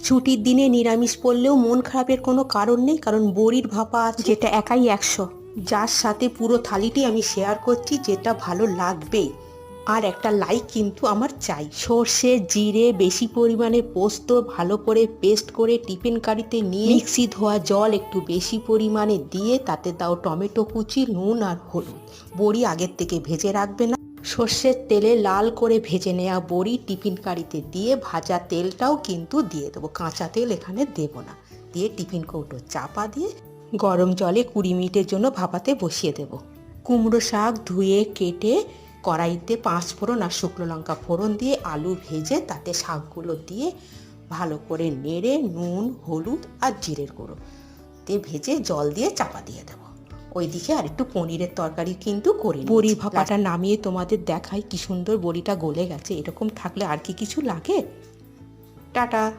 ছুটির দিনে নিরামিষ পড়লেও মন খারাপের কোনো কারণ নেই, কারণ বড়ির ভাপা আছে, যেটা একাই 100, যার সাথে পুরো থালিটি আমি শেয়ার করছি, যেটা ভালো লাগবেই। আর একটা লাইক কিন্তু আমার চাই। সর্ষে, জিরে, বেশি পরিমাণে পোস্ত ভালো করে পেস্ট করে টিফিন কারিতে নিয়ে মিক্সি ধোয়া জল একটু বেশি পরিমাণে দিয়ে তাতে দাও টমেটো কুচি, নুন আর হলুদ। বড়ি আগের থেকে ভেজে রাখবে না। সর্ষের তেলে লাল করে ভেজে নেওয়া বড়ি টিফিন কারিতে দিয়ে ভাজা তেলটাও কিন্তু দিয়ে দেবো, কাঁচা তেল এখানে দেবো না। দিয়ে টিফিন কৌটো চাপা দিয়ে গরম জলে 20 মিনিটের জন্য ভাপাতে বসিয়ে দেবো। কুমড়ো শাক ধুয়ে কেটে কড়াইতে 5 ফোড়ন আর শুকনো লঙ্কা ফোড়ন দিয়ে আলু ভেজে তাতে শাকগুলো দিয়ে ভালো করে নেড়ে নুন, হলুদ আর জিরের গুঁড়ো দিয়ে ভেজে জল দিয়ে চাপা দিয়ে দেবো। ওইদিকে আর একটু পনিরের তরকারি কিন্তু করি। বড়ির ভাপাটা নামিয়ে তোমাদের দেখাই কি সুন্দর বড়িটা গলে গেছে। এরকম থাকলে আর কি কিছু লাগে। টাটা।